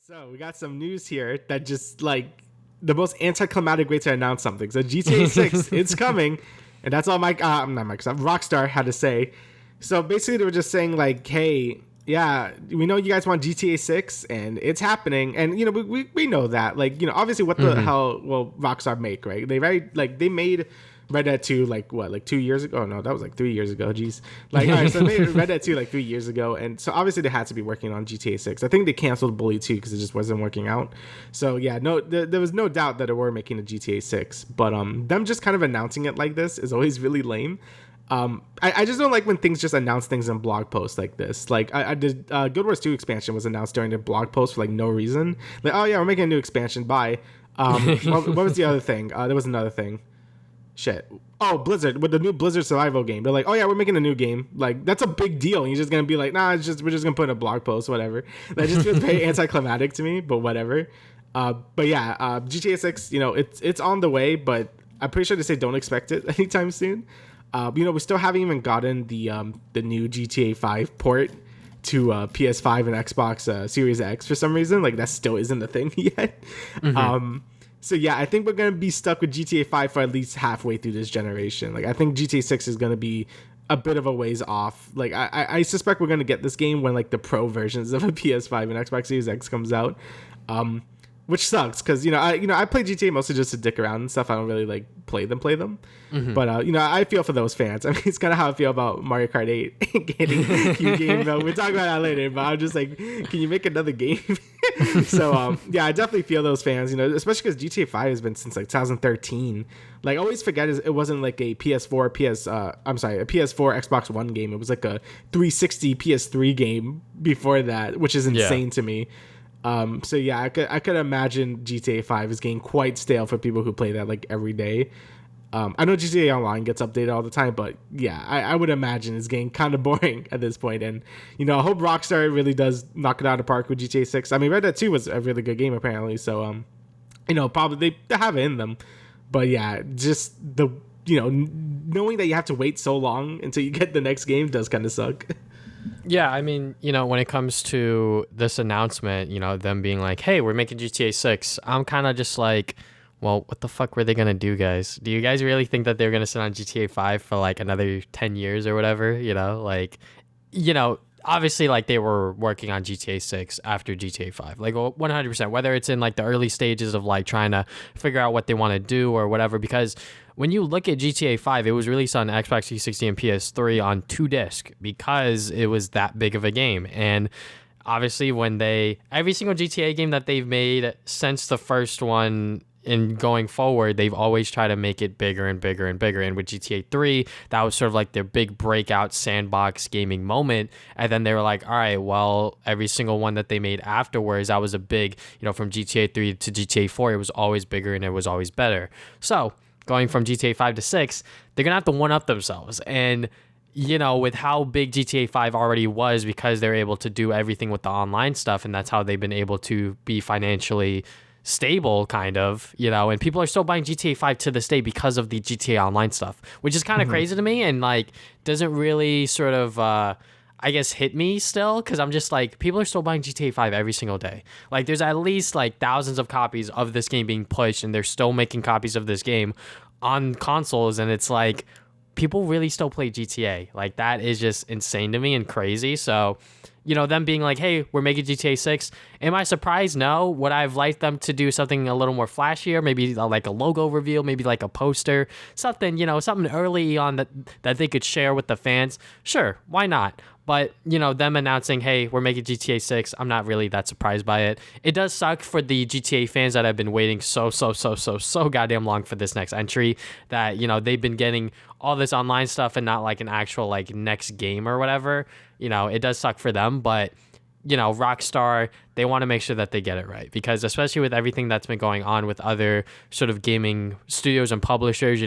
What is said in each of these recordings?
So we got some news here that just like the most anticlimactic way to announce something. So GTA 6, it's coming, and that's all not Microsoft, Rockstar had to say. So basically, they were just saying like, hey, yeah, we know you guys want GTA 6, and it's happening, and we know that, like, obviously, what the hell will Rockstar make, right? They made Red Dead 2 like 2 years ago? Oh, no, that was like 3 years ago. Jeez. Like, all right, so they made Red Dead 2 like 3 years ago. And so obviously they had to be working on GTA 6. I think they canceled Bully 2 because it just wasn't working out. So yeah, no, there was no doubt that they were making a GTA 6. But them just kind of announcing it like this is always really lame. I just don't like when things just announce things in blog posts like this. Like I did Guild Wars 2 expansion was announced during the blog post for like no reason. Like, oh yeah, we're making a new expansion. Bye. What was the other thing? There was another thing. Shit. Oh, Blizzard, with the new Blizzard survival game. They're like, oh yeah, we're making a new game. Like, that's a big deal. And you're just gonna be like, nah, we're just gonna put in a blog post, whatever. That just feels very anticlimactic to me, but whatever. But yeah, GTA 6, it's on the way, but I'm pretty sure they say don't expect it anytime soon. We still haven't even gotten the new GTA 5 port to PS5 and Xbox Series X for some reason. Like, that still isn't a thing yet. So yeah, I think we're gonna be stuck with GTA 5 for at least halfway through this generation. Like, I think GTA 6 is gonna be a bit of a ways off. Like, I suspect we're gonna get this game when like the pro versions of a PS5 and Xbox Series X comes out, which sucks because I play GTA mostly just to dick around and stuff. I don't really like play them. But I feel for those fans. I mean, it's kind of how I feel about Mario Kart 8 getting a game. Though we'll talk about that later. But I'm just like, can you make another game? So yeah, I definitely feel those fans. Especially because GTA 5 has been since like 2013. Like, I always forget it wasn't like a PS4 Xbox One game. It was like a 360 PS3 game before that, which is insane to me. So yeah, I could imagine GTA 5 is getting quite stale for people who play that like every day. I know GTA Online gets updated all the time, but yeah, I would imagine it's getting kind of boring at this point. And I hope Rockstar really does knock it out of the park with GTA 6. I mean, Red Dead 2 was a really good game apparently, so probably they have it in them. But yeah, just the knowing that you have to wait so long until you get the next game does kind of suck. Yeah, I mean, when it comes to this announcement, them being like, hey, we're making GTA 6, I'm kind of just like, well, what the fuck were they going to do, guys? Do you guys really think that they're going to sit on GTA 5 for like another 10 years or whatever? Obviously, like, they were working on GTA 6 after GTA 5, like 100%, whether it's in like the early stages of like trying to figure out what they want to do or whatever, because when you look at GTA 5, it was released on Xbox 360 and PS3 on 2 discs because it was that big of a game. And obviously, every single GTA game that they've made since the first one and going forward, they've always tried to make it bigger and bigger and bigger. And with GTA 3, that was sort of like their big breakout sandbox gaming moment. And then they were like, all right, well, every single one that they made afterwards, that was a big, from GTA 3 to GTA 4, it was always bigger and it was always better. So going from GTA 5 to 6, they're going to have to one-up themselves. And, with how big GTA 5 already was, because they're able to do everything with the online stuff, and that's how they've been able to be financially stable, kind of, and people are still buying GTA 5 to this day because of the GTA Online stuff, which is kind of crazy to me, and like doesn't really sort of I guess hit me still, because I'm just like, people are still buying GTA 5 every single day. Like, there's at least like thousands of copies of this game being pushed, and they're still making copies of this game on consoles, and it's like, people really still play GTA. Like, that is just insane to me and crazy. So them being like, hey, we're making GTA 6. Am I surprised? No. Would I have liked them to do something a little more flashier? Maybe like a logo reveal, maybe like a poster, something, something early on that they could share with the fans. Sure, why not? But, them announcing, hey, we're making GTA 6, I'm not really that surprised by it. It does suck for the GTA fans that have been waiting so goddamn long for this next entry, that, they've been getting all this online stuff and not like an actual like next game or whatever. It does suck for them, but Rockstar, they want to make sure that they get it right, because especially with everything that's been going on with other sort of gaming studios and publishers,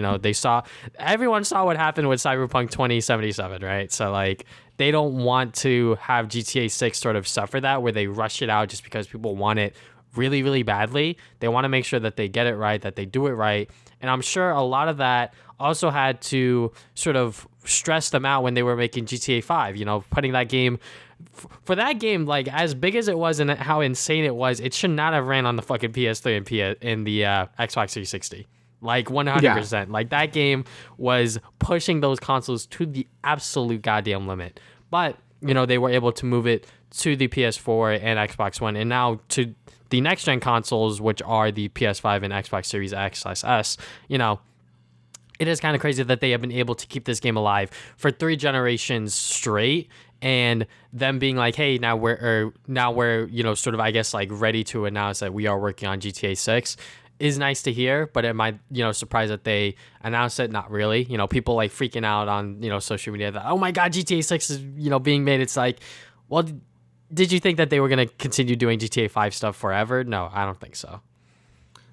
everyone saw what happened with Cyberpunk 2077, right? So like, they don't want to have GTA 6 sort of suffer that, where they rush it out just because people want it really, really badly. They want to make sure that they get it right, that they do it right. And I'm sure a lot of that also had to sort of stress them out when they were making GTA 5, putting that game for that game, like as big as it was and how insane it was, it should not have ran on the fucking PS3 and in the Xbox 360. Like 100%. Like that game was pushing those consoles to the absolute goddamn limit. But, you know, they were able to move it to the PS4 and Xbox One, and now to the next gen consoles, which are the PS5 and Xbox Series X/S. You know, it is kind of crazy that they have been able to keep this game alive for 3 generations straight, and them being like, hey, now we're you know, sort of, I guess, like ready to announce that we are working on GTA 6 is nice to hear, but it might, you know, surprise that they announced it. Not really. You know, people like freaking out on, you know, social media that, oh my God, GTA 6 is, you know, being made. It's like, well, did you think that they were going to continue doing GTA 5 stuff forever? No, I don't think so.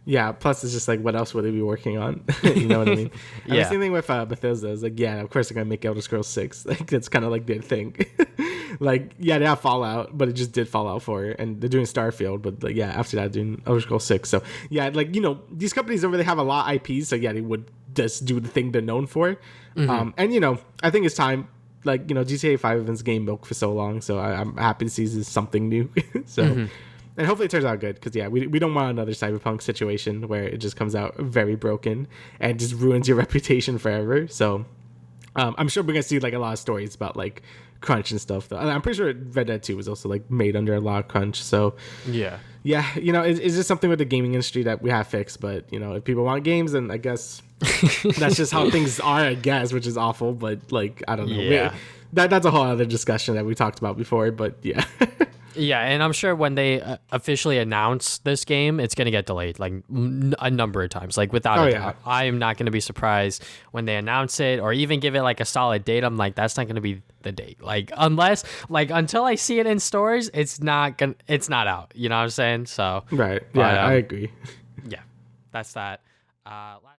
Yeah, plus it's just like, what else would they be working on? You know what I mean? And Yeah. the same thing with Bethesda. It's like, yeah, of course they're going to make Elder Scrolls 6. Like, that's kind of like their thing. Like, yeah, they have Fallout, but it just did Fallout 4. And they're doing Starfield, but like, yeah, after that, doing Elder Scrolls 6. So, yeah, like, you know, these companies don't really have a lot of IPs. So, yeah, they would just do the thing they're known for. And, you know, I think it's time. Like, you know, GTA 5 has been game milk for so long. So, I'm happy to see something new. So... And hopefully it turns out good, because, yeah, we don't want another Cyberpunk situation where it just comes out very broken and just ruins your reputation forever. So I'm sure we're going to see, like, a lot of stories about, like, crunch and stuff. Though. And I'm pretty sure Red Dead 2 was also, like, made under a lot of crunch. So, yeah, you know, it's just something with the gaming industry that we have fixed. But, you know, if people want games, then I guess that's just how things are, I guess, which is awful. But, like, I don't know. Yeah. That's a whole other discussion that we talked about before. But, yeah. Yeah, and I'm sure when they officially announce this game, it's going to get delayed like a number of times, like without a doubt. I am not going to be surprised when they announce it or even give it like a solid date. I'm like, that's not going to be the date. Like, unless, like, until I see it in stores, it's not out. You know what I'm saying? So, right. Yeah, I agree. Yeah, that's that.